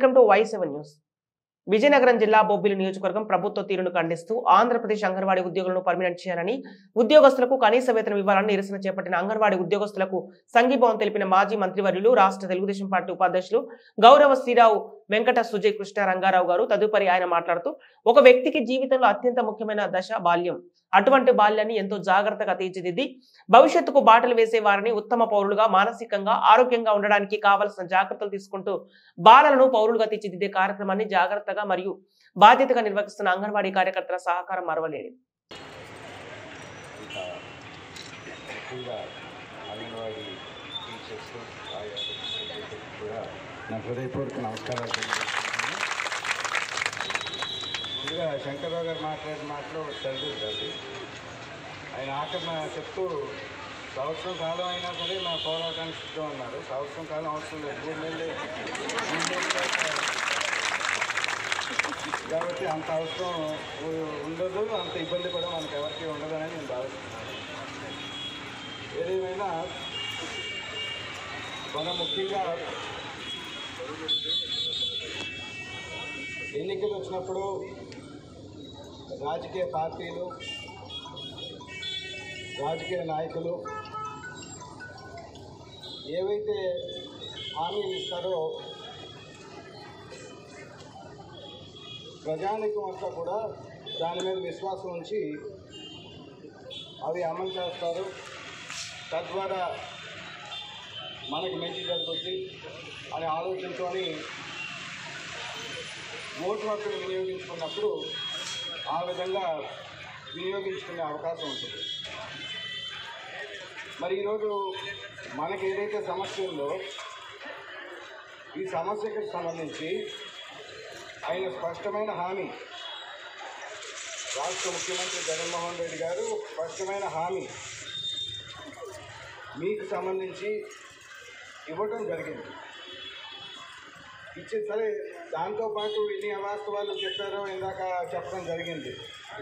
Welcome to Y7 news. Vizianagaram జిల్లా బొబ్బిలి నియోజకవర్గం ప్రభుత్వ తీరును ఖండిస్తూ ఆంధ్రప్రదేశ్ అంగన్వాడీ ఉద్యోగులను పర్మినెంట్ చేయాలని, ఉద్యోగస్తులకు కనీస వేతనం ఇవ్వాలని నిరసన చేపట్టిన అంగన్వాడీ ఉద్యోగస్తులకు సంఘీభావం తెలిపిన మాజీ మంత్రివర్యులు, రాష్ట్ర తెలుగుదేశం పార్టీ ఉపాధ్యక్షులు గౌరవ శ్రీరావు వెంకట సుజయ్ కృష్ణ రంగారావు గారు తదుపరి ఆయన మాట్లాడుతూ, ఒక వ్యక్తికి జీవితంలో అత్యంత ముఖ్యమైన దశ బాల్యం. అటువంటి బాల్యాన్ని ఎంతో జాగ్రత్తగా తీర్చిదిద్ది భవిష్యత్తుకు బాటలు వేసే వారిని ఉత్తమ పౌరులుగా, మానసికంగా, ఆరోగ్యంగా ఉండడానికి కావలసిన జాగ్రత్తలు తీసుకుంటూ బాలలను పౌరులుగా తీర్చిదిద్దే కార్యక్రమాన్ని జాగ్రత్తగా మరియు బాధ్యతగా నిర్వహిస్తున్న అంగన్వాడీ కార్యకర్తల సహకారం మరవలేదు. హృదయపూర్వక నమస్కారాలు. ముందుగా శంకర్రావు గారు మాట్లాడిన మాటలో చదివిందండి. ఆయన ఆఖరణ చెప్తూ సంవత్సరం కాలం అయినా సరే మా పోరాటానికి సిద్ధం అన్నారు. సంవత్సరం కాలం అవసరం లేదు, 3 నెలలు కాబట్టి అంత అవసరం ఉండదు, అంత ఇబ్బంది కూడా మనకు ఎవరికి ఉండదని నేను భావిస్తున్నాను. ఏదేమైనా మనం ముఖ్యంగా ఎన్నికలు వచ్చినప్పుడు రాజకీయ పార్టీలు, రాజకీయ నాయకులు ఏవైతే హామీలు ఇస్తారో ప్రజానికం అంతా కూడా దాని మీద విశ్వాసం ఉంచి అవి అమలు చేస్తారు. తద్వారా మనకి మంచి జరుగుతుంది అనే ఆలోచనతో ఓటు హక్కును వినియోగించుకున్నప్పుడు ఆ విధంగా వినియోగించుకునే అవకాశం ఉంటుంది. మరి ఈరోజు మనకి ఏదైతే సమస్య ఉందో ఈ సమస్యకి సంబంధించి ఆయన స్పష్టమైన హామీ, రాష్ట్ర ముఖ్యమంత్రి జగన్మోహన్ రెడ్డి గారు స్పష్టమైన హామీ మీకు సంబంధించి ఇవ్వటం జరిగింది. ఇచ్చే సరే దాంతోపాటు ఎన్ని అవాస్తవాలు చెప్పారో ఇందాక చెప్పడం జరిగింది.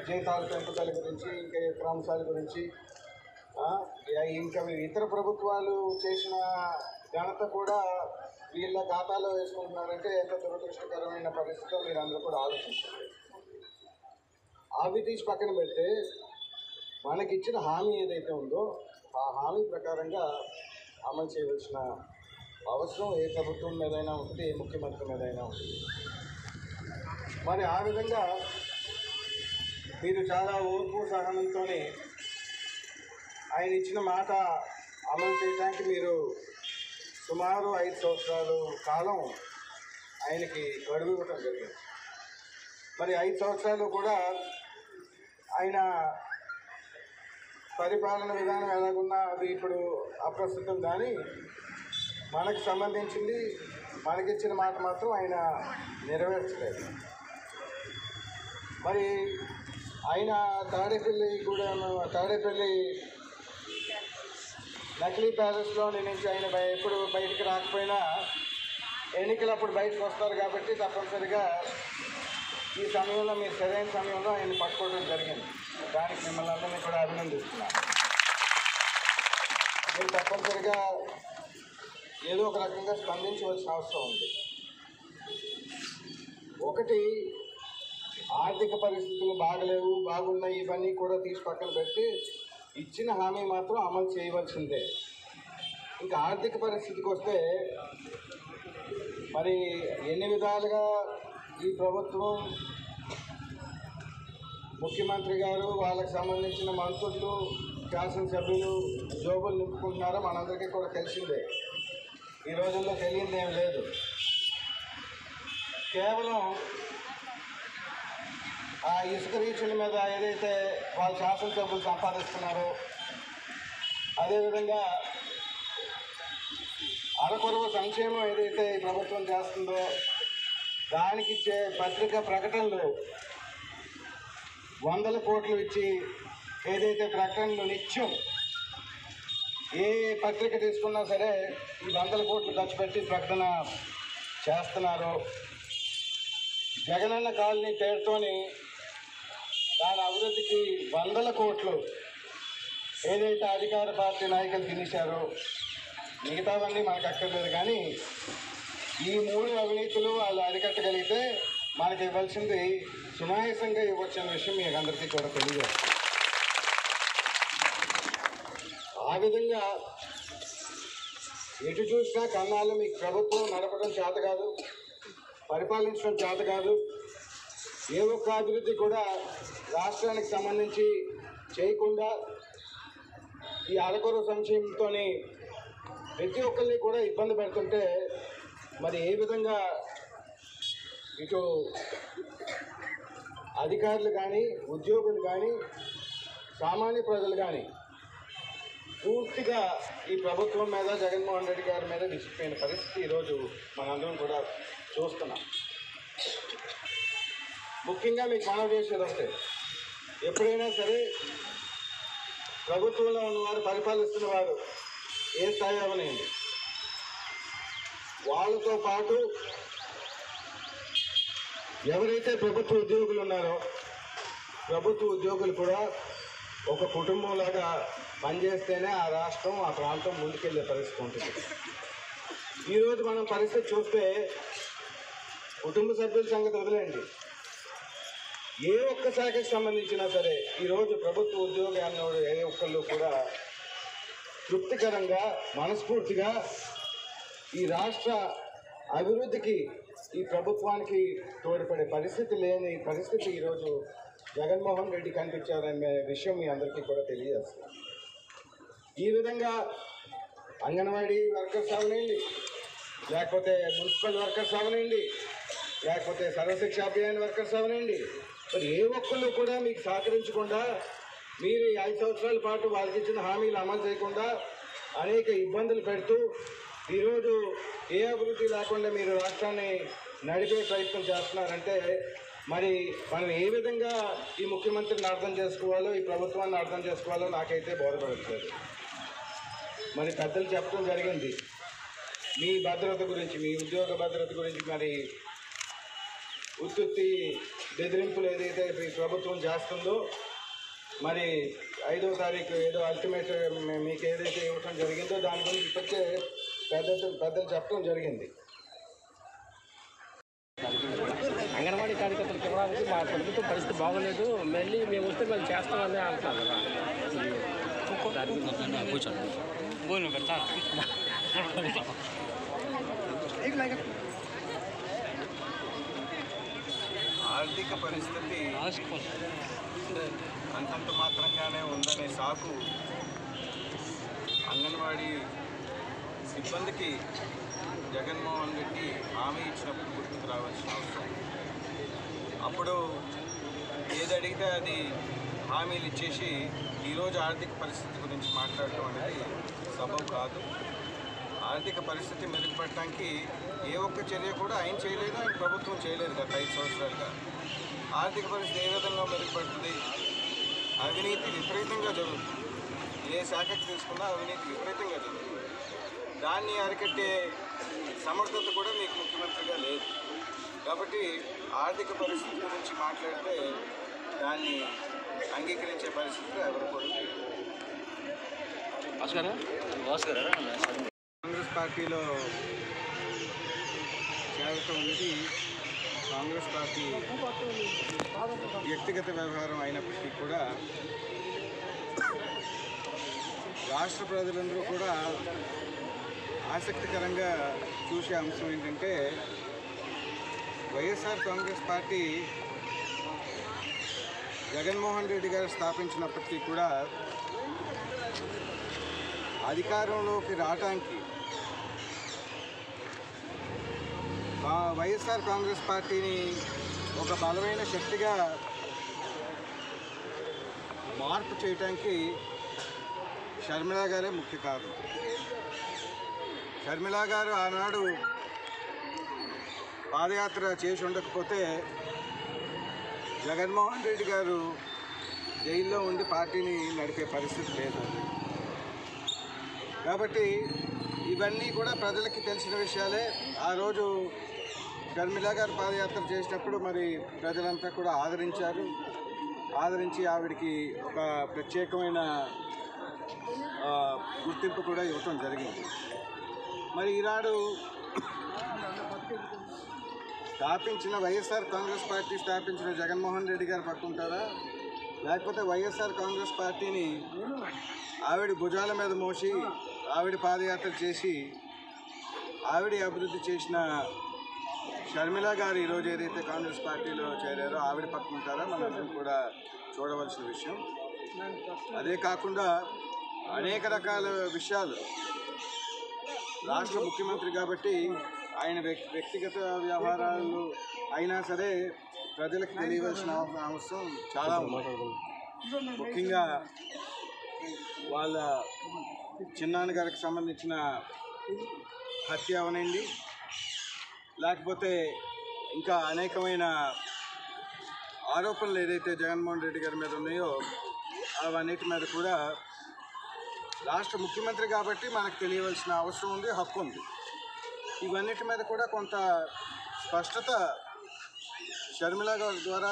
జీతాల పెంపుదల గురించి, ఇంకా ఇతర అంశాల గురించి, ఇంకా ఇతర ప్రభుత్వాలు చేసిన ఘనత కూడా వీళ్ళ ఖాతాలో వేసుకుంటున్నారంటే ఎంత దురదృష్టకరమైన పరిస్థితిలో మీరు అందరూ కూడా ఆలోచించారు. అవి తీసి పక్కన పెడితే మనకిచ్చిన హామీ ఏదైతే ఉందో ఆ హామీ ప్రకారంగా అమలు చేయవలసిన అవసరం ఏ ప్రభుత్వం మీదైనా ఉంటుంది, ఏ ముఖ్యమంత్రి మీదైనా ఉంటుంది. మరి ఆ విధంగా మీరు చాలా ఓర్పు సహనంతో ఆయన ఇచ్చిన మాట అమలు చేయడానికి మీరు సుమారు 5 సంవత్సరాలు కాలం ఆయనకి గడువు ఇవ్వటం జరిగింది. మరి 5 సంవత్సరాలు కూడా ఆయన పరిపాలన విధానం ఎలాగున్నా అది ఇప్పుడు అప్రస్తుతం. కానీ మనకు సంబంధించింది, మనకిచ్చిన మాట మాత్రం ఆయన నెరవేర్చలేదు. మరి ఆయన తాడేపల్లి నకిలీ ప్యాలెస్లో నుంచి ఆయన ఎప్పుడు బయటికి రాకపోయినా ఎన్నికలప్పుడు బయటకు వస్తారు కాబట్టి తప్పనిసరిగా ఈ సమయంలో మీరు సరైన సమయంలో ఆయన పట్టుకోవడం జరిగింది. దానికి మిమ్మల్ని అందరినీ కూడా అభినందిస్తున్నాను. మీరు తప్పనిసరిగా ఏదో ఒక రకంగా స్పందించవలసిన అవసరం ఉంది. ఒకటి, ఆర్థిక పరిస్థితులు బాగలేవు, బాగున్నాయి, ఇవన్నీ కూడా తీసి పక్కన పెట్టి ఇచ్చిన హామీ మాత్రం అమలు చేయవలసిందే. ఇంకా ఆర్థిక పరిస్థితికి వస్తే మరి ఎన్ని విధాలుగా ఈ ప్రభుత్వం, ముఖ్యమంత్రి గారు, వాళ్ళకి సంబంధించిన మంత్రులు, శాసనసభ్యులు జోబులు నింపుకుంటున్నారో మనందరికీ కూడా తెలిసిందే. ఈ రోజుల్లో తెలియదు ఏం లేదు. కేవలం ఆ ఇసుక రీచుల మీద ఏదైతే వాళ్ళ శాసనసభ్యులు సంపాదిస్తున్నారో, అదేవిధంగా అరకొరవ సంక్షేమం ఏదైతే ఈ ప్రభుత్వం చేస్తుందో దానికి ఇచ్చే పత్రికా ప్రకటనలు 100 కోట్లు ఇచ్చి ఏదైతే ప్రకటనలు నిత్యం ఏ పత్రిక తీసుకున్నా సరే ఈ 100 కోట్లు ఖర్చు పెట్టి ప్రకటన చేస్తున్నారు. జగనన్న కాలనీ పేరుతోని దాని అభివృద్ధికి 100 కోట్లు ఏదైతే అధికార పార్టీ నాయకులు తినేశారో, మిగతావన్నీ మనకు అక్కర్లేదు. కానీ ఈ 3 అవినీతులు వాళ్ళు అరికట్టగలిగితే మనకి ఇవ్వాల్సింది సునాయాసంగా ఇవ్వచ్చన్న విషయం మీకు అందరికీ కూడా తెలియజేస్తాం. ఆ విధంగా ఎటు చూసినా కన్నాళ్ళు మీకు ప్రభుత్వం నడపడం చేత కాదు, పరిపాలించడం చేత కాదు. ఏ ఒక్క అభివృద్ధి కూడా రాష్ట్రానికి సంబంధించి చేయకుండా ఈ అరకొర సంక్షేమంతో ప్రతి ఒక్కరిని కూడా ఇబ్బంది పెడుతుంటే మరి ఏ విధంగా ఇటు అధికారులు కానీ ఉద్యోగులు కానీ సామాన్య ప్రజలు కానీ పూర్తిగా ఈ ప్రభుత్వం మీద జగన్మోహన్ రెడ్డి గారి మీద విసిపోయిన పరిస్థితి ఈరోజు మనందరం కూడా చూస్తున్నాం. ముఖ్యంగా మీకు మనవి చేసేది వస్తే ఎప్పుడైనా సరే ప్రభుత్వంలో ఉన్నవారు పరిపాలిస్తున్న వారు ఏ స్థాయి అవనండి వాళ్ళతో పాటు ఎవరైతే ప్రభుత్వ ఉద్యోగులు ఉన్నారో ప్రభుత్వ ఉద్యోగులు కూడా ఒక కుటుంబంలాగా పనిచేస్తేనే ఆ రాష్ట్రం ఆ ప్రాంతం ముందుకెళ్ళే పరిస్థితి ఉంటుంది. ఈరోజు మనం పరిస్థితి చూస్తే కుటుంబ సభ్యుల సంగతి వదిలేండి, ఏ ఒక్క శాఖకి సంబంధించినా సరే ఈరోజు ప్రభుత్వ ఉద్యోగాన్ని ఏ ఒక్కళ్ళు కూడా తృప్తికరంగా మనస్ఫూర్తిగా ఈ రాష్ట్ర అభివృద్ధికి ఈ ప్రభుత్వానికి తోడ్పడే పరిస్థితి లేని పరిస్థితి ఈరోజు జగన్మోహన్ రెడ్డి కనిపించారనే విషయం మీ అందరికీ కూడా తెలియజేస్తుంది. ఈ విధంగా అంగన్వాడీ వర్కర్స్ అవనండి, లేకపోతే మున్సిపల్ వర్కర్స్ అవనండి, లేకపోతే సర్వశిక్ష అభియాన్ వర్కర్స్ అవనండి, మరి ఏ ఒక్కళ్ళు కూడా మీకు సహకరించకుండా మీరు 5 సంవత్సరాల పాటు వాళ్ళకి ఇచ్చిన హామీలు అమలు చేయకుండా అనేక ఇబ్బందులు పెడుతూ ఈరోజు ఏ అభివృద్ధి లేకుండా మీరు రాష్ట్రాన్ని నడిపే ప్రయత్నం చేస్తున్నారంటే మరి మనం ఏ విధంగా ఈ ముఖ్యమంత్రిని అర్థం చేసుకోవాలో ఈ ప్రభుత్వాన్ని అర్థం చేసుకోవాలో నాకైతే బోధపడట్లేదు. మరి పెద్దలు చెప్పడం జరిగింది మీ భద్రత గురించి, మీ ఉద్యోగ భద్రత గురించి. మరి ఉత్తుత్తి బెదిరింపులు ఏదైతే ఈ ప్రభుత్వం చేస్తుందో మరి 5వ తారీఖు ఏదో అల్టిమేట్ మీకు ఏదైతే ఇవ్వడం జరిగిందో దాని గురించి ఇప్పటికే పెద్దలు చెప్పడం జరిగింది. అంగన్వాడీ కార్యకర్తలకు ఇవ్వడానికి మా ప్రభుత్వం పరిస్థితి బాగోలేదు, మళ్ళీ మేము వస్తే మేము చేస్తామని అంటున్నారు కదా. ఆర్థిక పరిస్థితి అంతంత మాత్రంగానే ఉందనే సాకు అంగన్వాడీ సిబ్బందికి జగన్మోహన్ రెడ్డి హామీ ఇచ్చినప్పుడు గుర్తుకు రావాల్సిన అవసరం. అప్పుడు ఏది అడిగితే అది హామీలు ఇచ్చేసి ఈరోజు ఆర్థిక పరిస్థితి గురించి మాట్లాడటం అనేది సబబు కాదు. ఆర్థిక పరిస్థితి మెరుగుపడటానికి ఏ ఒక్క చర్య కూడా ఆయన చేయలేదు, ఆయన ప్రభుత్వం చేయలేదు గత 5 సంవత్సరాలుగా. ఆర్థిక పరిస్థితి ఏ విధంగా మెరుగుపడుతుంది? అవినీతి విపరీతంగా జరుగుతుంది. ఏ శాఖకు తీసుకున్నా అవినీతి విపరీతంగా జరుగుతుంది. దాన్ని అరికట్టే సమర్థత కూడా మీకు ముఖ్యమంత్రిగా లేదు. కాబట్టి ఆర్థిక పరిస్థితి గురించి మాట్లాడితే దాన్ని అంగీకరించే పరిస్థితి ఎవరు కూడా లేదు. కాంగ్రెస్ పార్టీలో చేరటం అనేది కాంగ్రెస్ పార్టీ వ్యక్తిగత వ్యవహారం అయినప్పటికీ కూడా రాష్ట్ర ప్రజలందరూ కూడా ఆసక్తికరంగా చూసే అంశం ఏంటంటే వైఎస్ఆర్ కాంగ్రెస్ పార్టీ జగన్మోహన్ రెడ్డి గారు స్థాపించినప్పటికీ కూడా అధికారంలోకి రావడానికి వైఎస్ఆర్ కాంగ్రెస్ పార్టీని ఒక బలమైన శక్తిగా మార్పు చేయడానికి షర్మిలా గారే ముఖ్య కారణం. షర్మిలా గారు ఆనాడు పాదయాత్ర చేసి ఉండకపోతే జగన్మోహన్ రెడ్డి గారు జైల్లో ఉండి పార్టీని నడిపే పరిస్థితి లేదు. కాబట్టి ఇవన్నీ కూడా ప్రజలకి తెలిసిన విషయాలే. ఆ రోజు షర్మిలా గారు పాదయాత్ర చేసినప్పుడు మరి ప్రజలంతా కూడా ఆదరించి ఆవిడికి ఒక ప్రత్యేకమైన గుర్తింపు కూడా ఇవ్వటం జరిగింది. మరి ఈనాడు స్థాపించిన వైఎస్ఆర్ కాంగ్రెస్ పార్టీ స్థాపించిన జగన్మోహన్ రెడ్డి గారు పట్టుకుంటారా, లేకపోతే వైఎస్ఆర్ కాంగ్రెస్ పార్టీని ఆవిడ భుజాల మీద మోసి ఆవిడ పాదయాత్ర చేసి ఆవిడ అభివృద్ధి చేసిన షర్మిల గారు ఈరోజు ఏదైతే కాంగ్రెస్ పార్టీలో చేరారో ఆవిడ పట్టుకుంటారా మనందరం కూడా చూడవలసిన విషయం. అదే కాకుండా అనేక రకాల విషయాలు రాష్ట్ర ముఖ్యమంత్రి కాబట్టి ఆయన వ్యక్తిగత వ్యవహారాలు అయినా సరే ప్రజలకు తెలియవలసిన అవసరం చాలా ఉంది. ముఖ్యంగా వాళ్ళ చిన్నాన్నగారికి సంబంధించిన హత్య అవనండి, లేకపోతే ఇంకా అనేకమైన ఆరోపణలు ఏదైతే జగన్మోహన్ రెడ్డి గారి మీద ఉన్నాయో అవన్నిటి మీద కూడా రాష్ట్ర ముఖ్యమంత్రి కాబట్టి మనకు తెలియవలసిన అవసరం ఉంది, హక్కు ఉంది. ఇవన్నిటి మీద కూడా కొంత స్పష్టత షర్మిల గారి ద్వారా